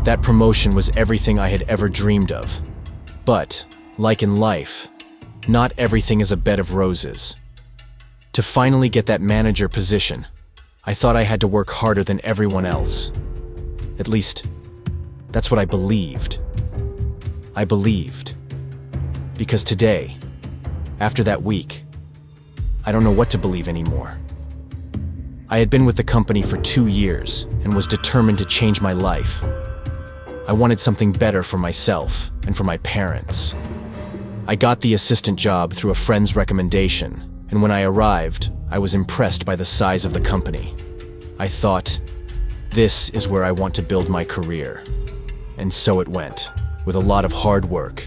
That promotion was everything I had ever dreamed of. But, like in life, not everything is a bed of roses. To finally get that manager position, I thought I had to work harder than everyone else. At least, that's what I believed. I believed. Because today, after that week, I don't know what to believe anymore. I had been with the company for 2 years and was determined to change my life. I wanted something better for myself and for my parents. I got the assistant job through a friend's recommendation, and when I arrived, I was impressed by the size of the company. I thought, this is where I want to build my career. And so it went, with a lot of hard work.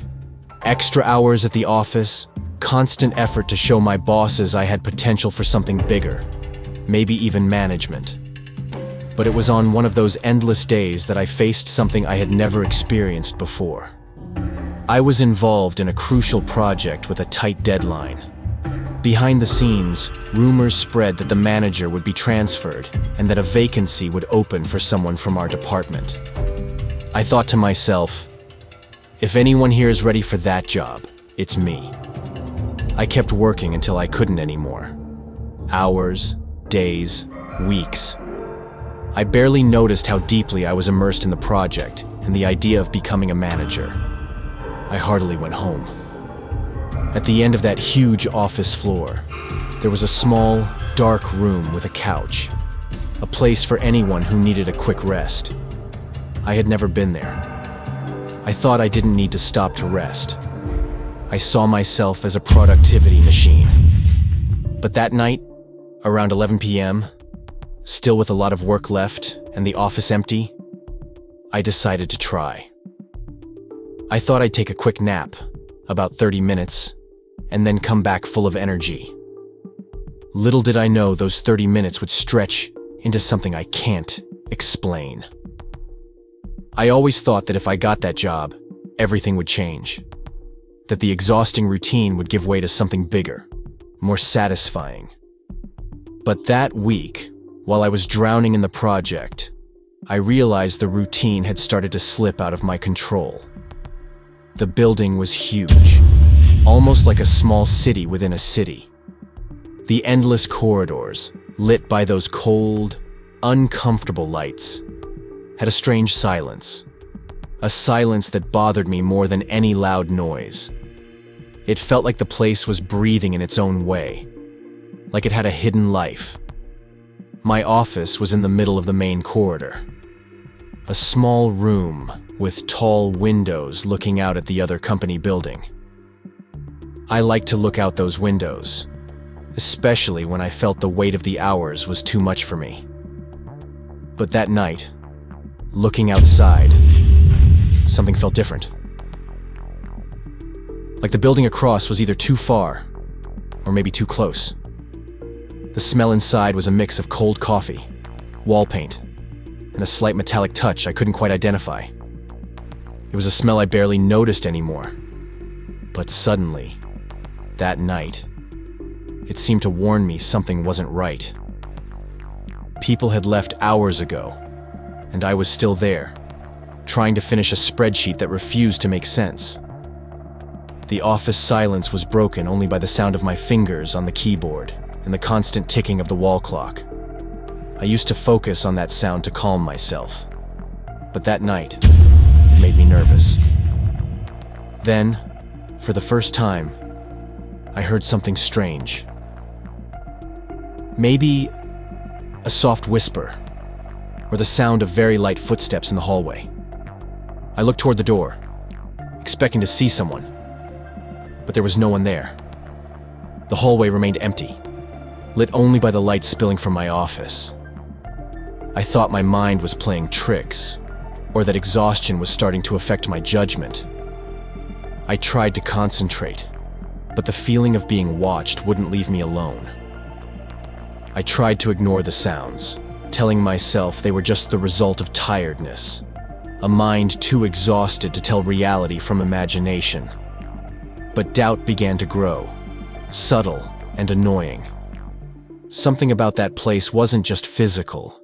Extra hours at the office, constant effort to show my bosses I had potential for something bigger, maybe even management. But it was on one of those endless days that I faced something I had never experienced before. I was involved in a crucial project with a tight deadline. Behind the scenes, rumors spread that the manager would be transferred and that a vacancy would open for someone from our department. I thought to myself, if anyone here is ready for that job, it's me. I kept working until I couldn't anymore. Hours, days, weeks. I barely noticed how deeply I was immersed in the project and the idea of becoming a manager. I heartily went home. At the end of that huge office floor, there was a small, dark room with a couch, a place for anyone who needed a quick rest. I had never been there. I thought I didn't need to stop to rest. I saw myself as a productivity machine. But that night, around 11 p.m., still with a lot of work left and the office empty, I decided to try. I thought I'd take a quick nap, about 30 minutes, and then come back full of energy. Little did I know those 30 minutes would stretch into something I can't explain. I always thought that if I got that job, everything would change. That the exhausting routine would give way to something bigger, more satisfying. But that week, while I was drowning in the project, I realized the routine had started to slip out of my control. The building was huge, almost like a small city within a city. The endless corridors, lit by those cold, uncomfortable lights, had a strange silence. A silence that bothered me more than any loud noise. It felt like the place was breathing in its own way, like it had a hidden life. My office was in the middle of the main corridor. A small room with tall windows looking out at the other company building. I liked to look out those windows, especially when I felt the weight of the hours was too much for me. But that night, looking outside, something felt different. Like the building across was either too far, or maybe too close. The smell inside was a mix of cold coffee, wall paint, and a slight metallic touch I couldn't quite identify. It was a smell I barely noticed anymore. But suddenly, that night, it seemed to warn me something wasn't right. People had left hours ago, and I was still there, trying to finish a spreadsheet that refused to make sense. The office silence was broken only by the sound of my fingers on the keyboard and the constant ticking of the wall clock. I used to focus on that sound to calm myself, but that night, it made me nervous. Then, for the first time, I heard something strange. Maybe a soft whisper, or the sound of very light footsteps in the hallway. I looked toward the door, expecting to see someone, but there was no one there. The hallway remained empty, lit only by the light spilling from my office. I thought my mind was playing tricks, or that exhaustion was starting to affect my judgment. I tried to concentrate, but the feeling of being watched wouldn't leave me alone. I tried to ignore the sounds, telling myself they were just the result of tiredness, a mind too exhausted to tell reality from imagination. But doubt began to grow, subtle and annoying. Something about that place wasn't just physical.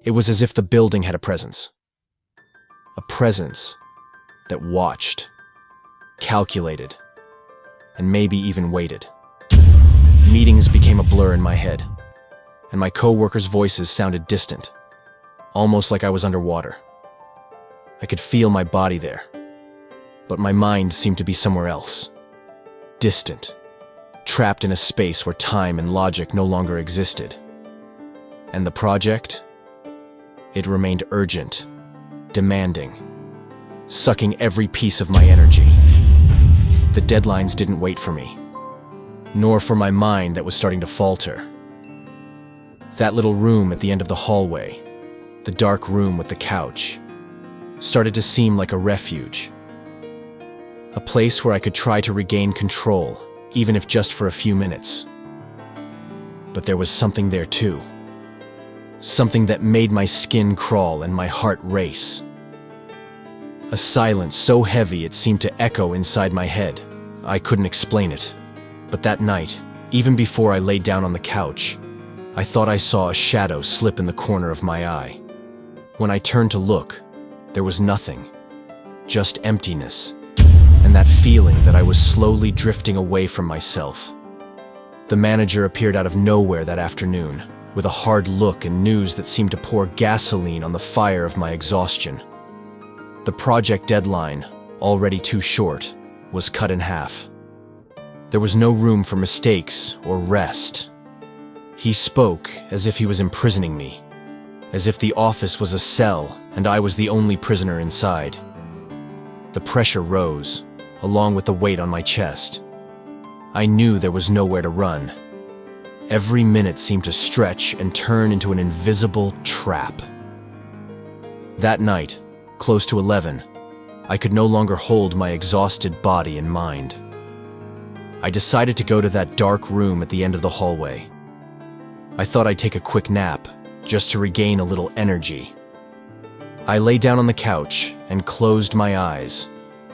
It was as if the building had a presence. a presence that watched, calculated, and maybe even waited. Meetings became a blur in my head, and my co-workers' voices sounded distant, almost like I was underwater. I could feel my body there, but my mind seemed to be somewhere else, distant, trapped in a space where time and logic no longer existed. And the project? It remained urgent, demanding, sucking every piece of my energy. The deadlines didn't wait for me, nor for my mind that was starting to falter. That little room at the end of the hallway, the dark room with the couch, started to seem like a refuge. A place where I could try to regain control, even if just for a few minutes. But there was something there too. Something that made my skin crawl and my heart race. A silence so heavy it seemed to echo inside my head. I couldn't explain it. But that night, even before I laid down on the couch, I thought I saw a shadow slip in the corner of my eye. When I turned to look, there was nothing, just emptiness, and that feeling that I was slowly drifting away from myself. The manager appeared out of nowhere that afternoon, with a hard look and news that seemed to pour gasoline on the fire of my exhaustion. The project deadline, already too short, was cut in half. There was no room for mistakes or rest. He spoke as if he was imprisoning me, as if the office was a cell and I was the only prisoner inside. The pressure rose, along with the weight on my chest. I knew there was nowhere to run. Every minute seemed to stretch and turn into an invisible trap. That night, close to 11, I could no longer hold my exhausted body and mind. I decided to go to that dark room at the end of the hallway. I thought I'd take a quick nap, just to regain a little energy. I lay down on the couch and closed my eyes,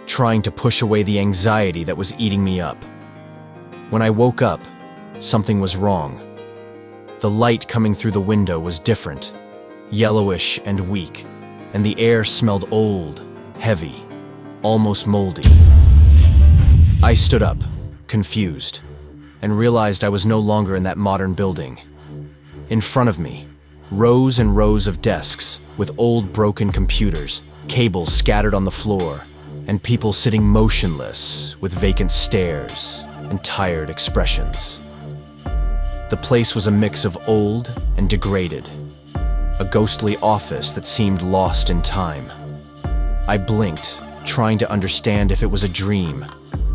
trying to push away the anxiety that was eating me up. When I woke up, something was wrong. The light coming through the window was different, yellowish and weak, and the air smelled old, heavy, almost moldy. I stood up, confused, and realized I was no longer in that modern building. In front of me, rows and rows of desks with old broken computers, cables scattered on the floor, and people sitting motionless with vacant stares and tired expressions. The place was a mix of old and degraded, a ghostly office that seemed lost in time. I blinked, trying to understand if it was a dream,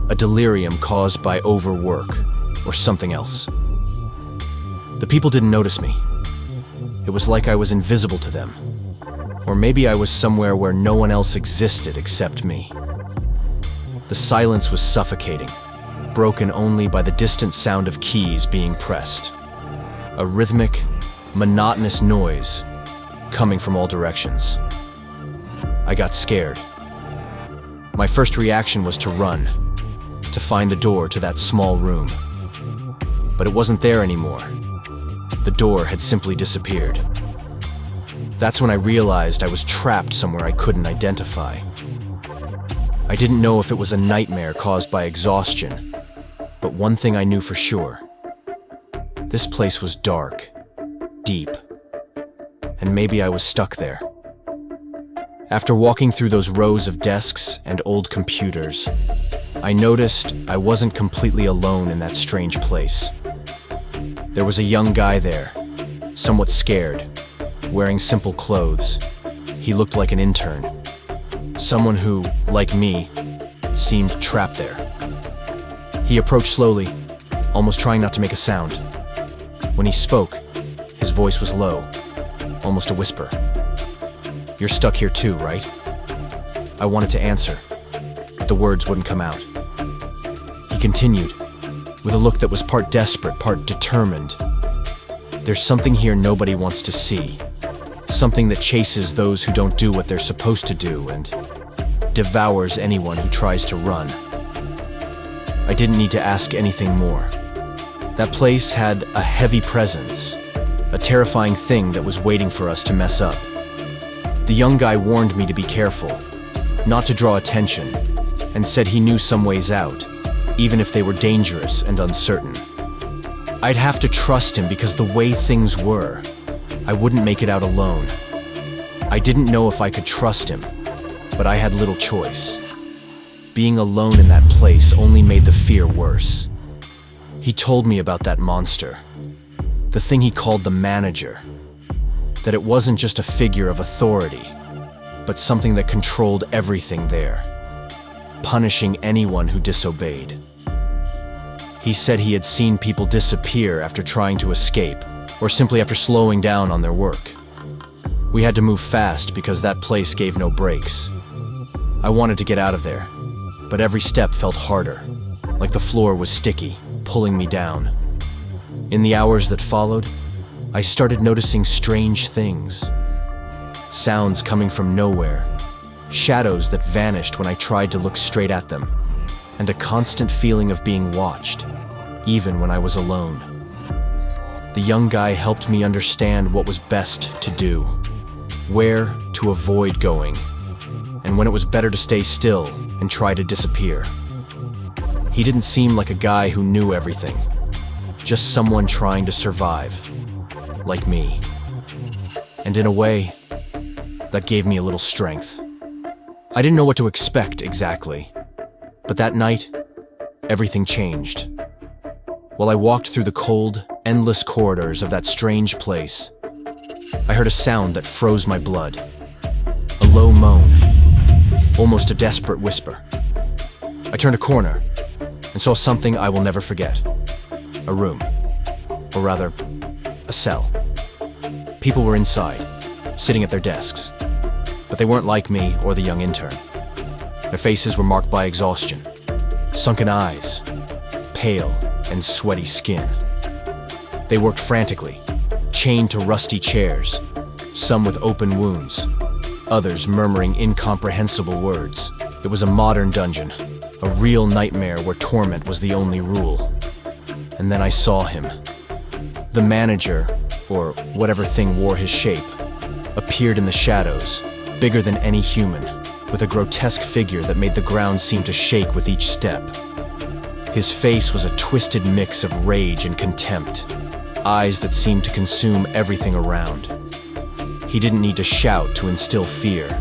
a delirium caused by overwork, or something else. The people didn't notice me. It was like I was invisible to them. Or maybe I was somewhere where no one else existed except me. The silence was suffocating, broken only by the distant sound of keys being pressed. A rhythmic, monotonous noise coming from all directions. I got scared. My first reaction was to run, to find the door to that small room. But it wasn't there anymore. The door had simply disappeared. That's when I realized I was trapped somewhere I couldn't identify. I didn't know if it was a nightmare caused by exhaustion, but one thing I knew for sure. This place was dark, deep, and maybe I was stuck there. After walking through those rows of desks and old computers, I noticed I wasn't completely alone in that strange place. There was a young guy there, somewhat scared, wearing simple clothes. He looked like an intern, someone who, like me, seemed trapped there. He approached slowly, almost trying not to make a sound. When he spoke, his voice was low, almost a whisper. "You're stuck here too, right?" I wanted to answer, but the words wouldn't come out. He continued, with a look that was part desperate, part determined. "There's something here nobody wants to see. Something that chases those who don't do what they're supposed to do and devours anyone who tries to run." I didn't need to ask anything more. That place had a heavy presence, a terrifying thing that was waiting for us to mess up. The young guy warned me to be careful, not to draw attention, and said he knew some ways out, even if they were dangerous and uncertain. I'd have to trust him because the way things were, I wouldn't make it out alone. I didn't know if I could trust him, but I had little choice. Being alone in that place only made the fear worse. He told me about that monster, the thing he called the manager, that it wasn't just a figure of authority, but something that controlled everything there, punishing anyone who disobeyed. He said he had seen people disappear after trying to escape, or simply after slowing down on their work. We had to move fast because that place gave no breaks. I wanted to get out of there, but every step felt harder, like the floor was sticky, pulling me down. In the hours that followed, I started noticing strange things. Sounds coming from nowhere, shadows that vanished when I tried to look straight at them, and a constant feeling of being watched, even when I was alone. The young guy helped me understand what was best to do, where to avoid going, and when it was better to stay still and try to disappear. He didn't seem like a guy who knew everything, just someone trying to survive, like me. And in a way, that gave me a little strength. I didn't know what to expect exactly, but that night, everything changed. While I walked through the cold, endless corridors of that strange place, I heard a sound that froze my blood. A low moan, almost a desperate whisper. I turned a corner and saw something I will never forget. A room, or rather, a cell. People were inside, sitting at their desks, but they weren't like me or the young intern. Their faces were marked by exhaustion, sunken eyes, pale and sweaty skin. They worked frantically, chained to rusty chairs, some with open wounds, others murmuring incomprehensible words. It was a modern dungeon, a real nightmare where torment was the only rule. And then I saw him. The manager, or whatever thing wore his shape, appeared in the shadows, bigger than any human, with a grotesque figure that made the ground seem to shake with each step. His face was a twisted mix of rage and contempt, eyes that seemed to consume everything around. He didn't need to shout to instill fear.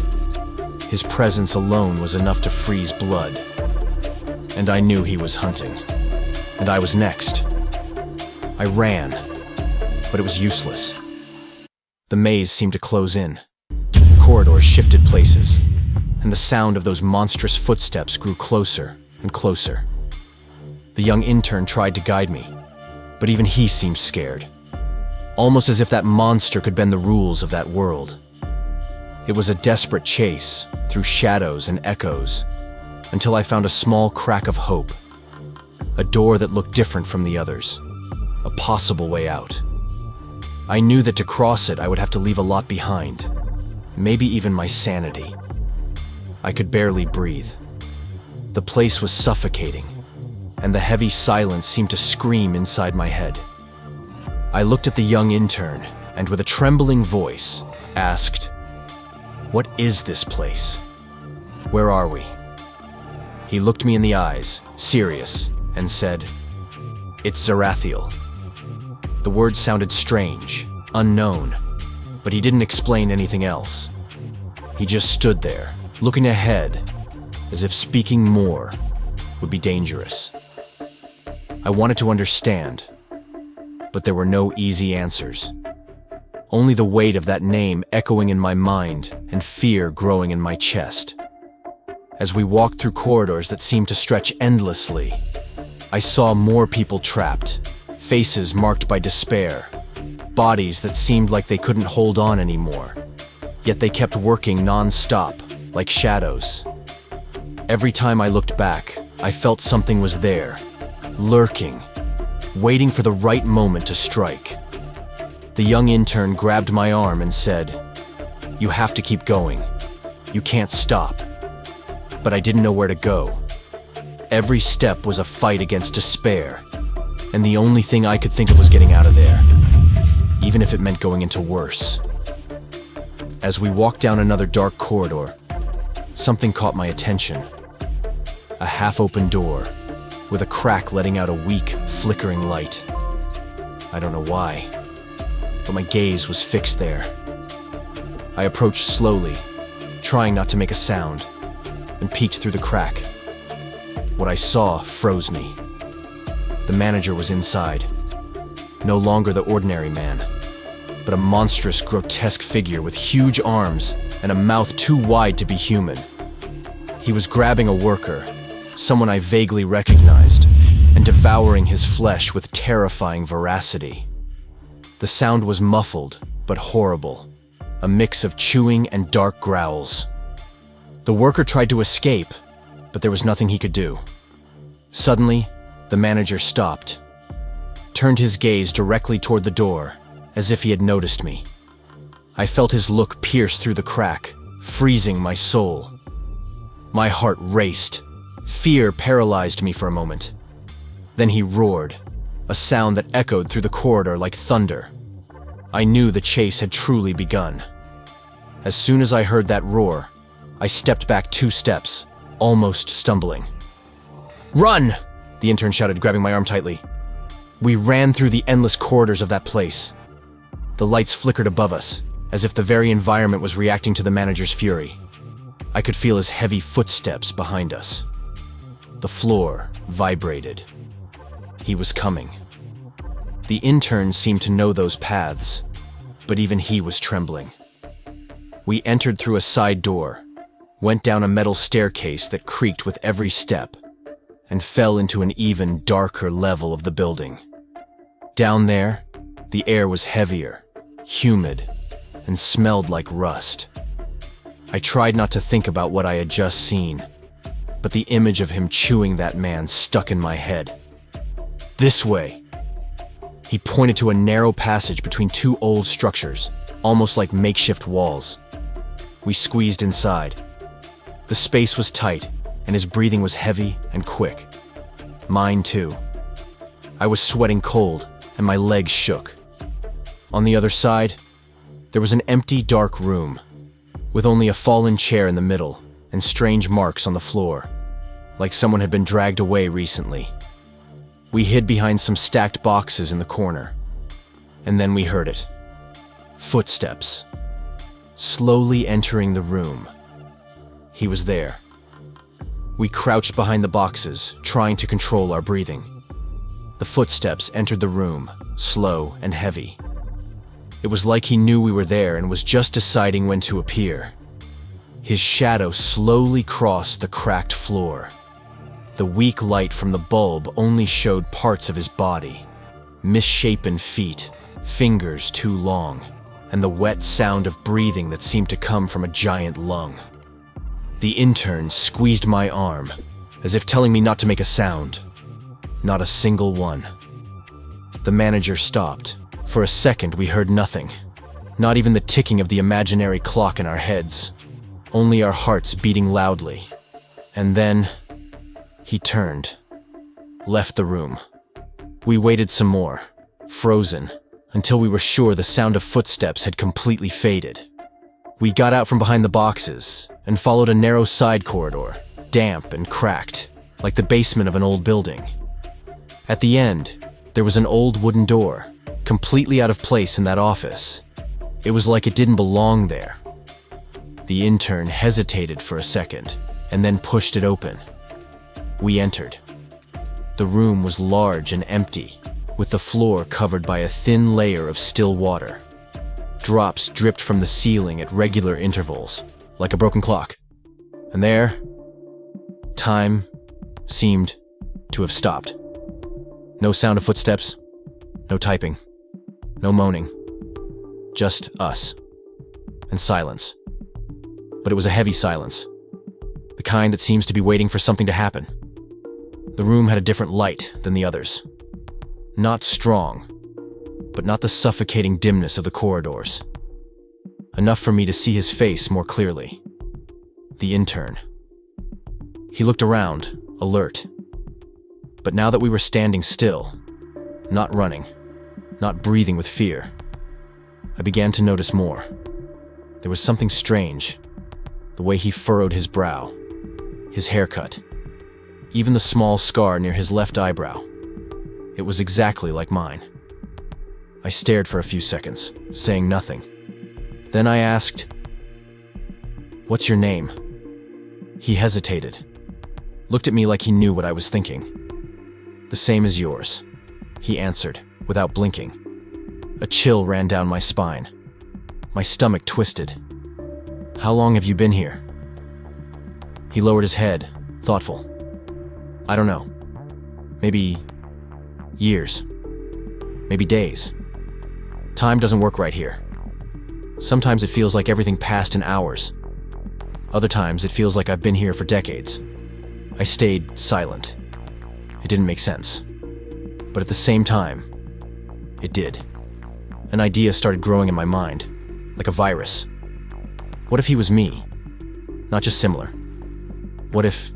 His presence alone was enough to freeze blood. And I knew he was hunting. And I was next. I ran, but it was useless. The maze seemed to close in. Corridors shifted places, and the sound of those monstrous footsteps grew closer and closer. The young intern tried to guide me, but even he seemed scared, almost as if that monster could bend the rules of that world. It was a desperate chase through shadows and echoes, until I found a small crack of hope, a door that looked different from the others, a possible way out. I knew that to cross it I would have to leave a lot behind, maybe even my sanity. I could barely breathe. The place was suffocating, and the heavy silence seemed to scream inside my head. I looked at the young intern and with a trembling voice asked, "What is this place? Where are we?" He looked me in the eyes, serious, and said, "It's Zarathiel." The words sounded strange, unknown, but he didn't explain anything else. He just stood there, looking ahead, as if speaking more would be dangerous. I wanted to understand, but there were no easy answers. Only the weight of that name echoing in my mind and fear growing in my chest. As we walked through corridors that seemed to stretch endlessly, I saw more people trapped, faces marked by despair, bodies that seemed like they couldn't hold on anymore, yet they kept working non-stop, like shadows. Every time I looked back, I felt something was there, lurking, waiting for the right moment to strike. The young intern grabbed my arm and said, "You have to keep going. You can't stop." But I didn't know where to go. Every step was a fight against despair, and the only thing I could think of was getting out of there, even if it meant going into worse. As we walked down another dark corridor, something caught my attention. A half-open door, with a crack letting out a weak, flickering light. I don't know why, but my gaze was fixed there. I approached slowly, trying not to make a sound, and peeked through the crack. What I saw froze me. The manager was inside. No longer the ordinary man, but a monstrous, grotesque figure with huge arms and a mouth too wide to be human. He was grabbing a worker, someone I vaguely recognized, and devouring his flesh with terrifying voracity. The sound was muffled, but horrible, a mix of chewing and dark growls. The worker tried to escape, but there was nothing he could do. Suddenly, the manager stopped, turned his gaze directly toward the door, as if he had noticed me. I felt his look pierce through the crack, freezing my soul. My heart raced. Fear paralyzed me for a moment. Then he roared, a sound that echoed through the corridor like thunder. I knew the chase had truly begun. As soon as I heard that roar, I stepped back 2 steps, almost stumbling. "Run!" the intern shouted, grabbing my arm tightly. We ran through the endless corridors of that place. The lights flickered above us, as if the very environment was reacting to the manager's fury. I could feel his heavy footsteps behind us. The floor vibrated. He was coming. The intern seemed to know those paths, but even he was trembling. We entered through a side door, went down a metal staircase that creaked with every step, and fell into an even darker level of the building. Down there, the air was heavier, humid, and smelled like rust. I tried not to think about what I had just seen, but the image of him chewing that man stuck in my head. "This way." He pointed to a narrow passage between 2 old structures, almost like makeshift walls. We squeezed inside. The space was tight, and his breathing was heavy and quick. Mine too. I was sweating cold, and my legs shook. On the other side, there was an empty, dark room, with only a fallen chair in the middle and strange marks on the floor, like someone had been dragged away recently. We hid behind some stacked boxes in the corner, and then we heard it. Footsteps, slowly entering the room. He was there. We crouched behind the boxes, trying to control our breathing. The footsteps entered the room, slow and heavy. It was like he knew we were there and was just deciding when to appear. His shadow slowly crossed the cracked floor. The weak light from the bulb only showed parts of his body, misshapen feet, fingers too long, and the wet sound of breathing that seemed to come from a giant lung. The intern squeezed my arm, as if telling me not to make a sound. Not a single one. The manager stopped. For a second, we heard nothing. Not even the ticking of the imaginary clock in our heads. Only our hearts beating loudly. And then, he turned, left the room. We waited some more, frozen, until we were sure the sound of footsteps had completely faded. We got out from behind the boxes and followed a narrow side corridor, damp and cracked, like the basement of an old building. At the end, there was an old wooden door, completely out of place in that office. It was like it didn't belong there. The intern hesitated for a second, and then pushed it open. We entered. The room was large and empty, with the floor covered by a thin layer of still water. Drops dripped from the ceiling at regular intervals, like a broken clock. And there, time seemed to have stopped. No sound of footsteps, no typing, no moaning. Just us. And silence. But it was a heavy silence. The kind that seems to be waiting for something to happen. The room had a different light than the others. Not strong, but not the suffocating dimness of the corridors. Enough for me to see his face more clearly. The intern. He looked around, alert. But now that we were standing still, not running, not breathing with fear, I began to notice more. There was something strange. The way he furrowed his brow, his haircut, even the small scar near his left eyebrow. It was exactly like mine. I stared for a few seconds, saying nothing. Then I asked, "What's your name?" He hesitated, looked at me like he knew what I was thinking. "The same as yours," he answered, without blinking. A chill ran down my spine. My stomach twisted. "How long have you been here?" He lowered his head, thoughtful. "I don't know. Maybe years. Maybe days. Time doesn't work right here. Sometimes it feels like everything passed in hours. Other times it feels like I've been here for decades." I stayed silent. It didn't make sense. But at the same time, it did. An idea started growing in my mind, like a virus. What if he was me? Not just similar. What if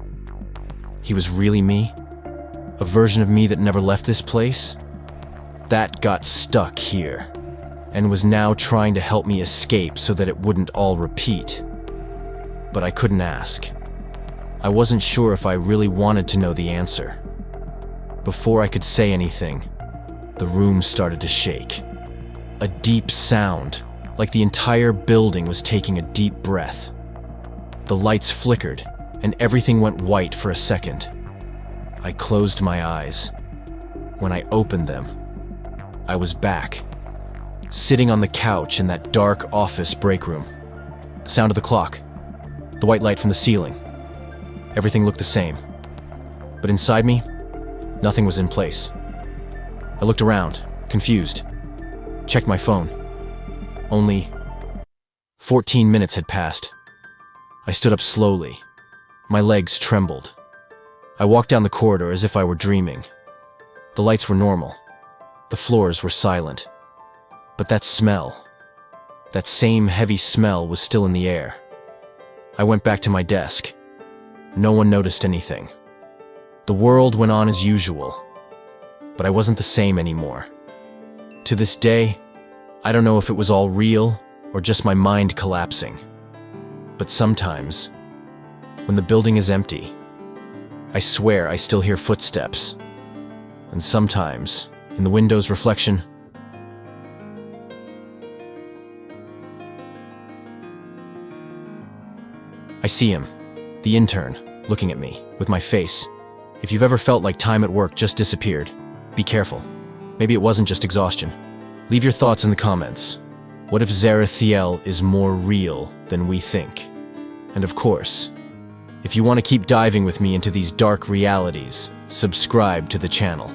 he was really me? A version of me that never left this place? That got stuck here, and was now trying to help me escape so that it wouldn't all repeat. But I couldn't ask. I wasn't sure if I really wanted to know the answer. Before I could say anything, the room started to shake. A deep sound, like the entire building was taking a deep breath. The lights flickered, and everything went white for a second. I closed my eyes. When I opened them, I was back, sitting on the couch in that dark office break room. The sound of the clock, the white light from the ceiling. Everything looked the same. But inside me, nothing was in place. I looked around, confused, checked my phone. Only 14 minutes had passed. I stood up slowly. My legs trembled. I walked down the corridor as if I were dreaming. The lights were normal. The floors were silent. But that smell, that same heavy smell was still in the air. I went back to my desk. No one noticed anything. The world went on as usual, but I wasn't the same anymore. To this day, I don't know if it was all real or just my mind collapsing. But sometimes, when the building is empty, I swear I still hear footsteps. And sometimes, in the window's reflection, I see him, the intern, looking at me, with my face. If you've ever felt like time at work just disappeared, be careful. Maybe it wasn't just exhaustion. Leave your thoughts in the comments. What if Zarathiel is more real than we think? And of course, if you want to keep diving with me into these dark realities, subscribe to the channel.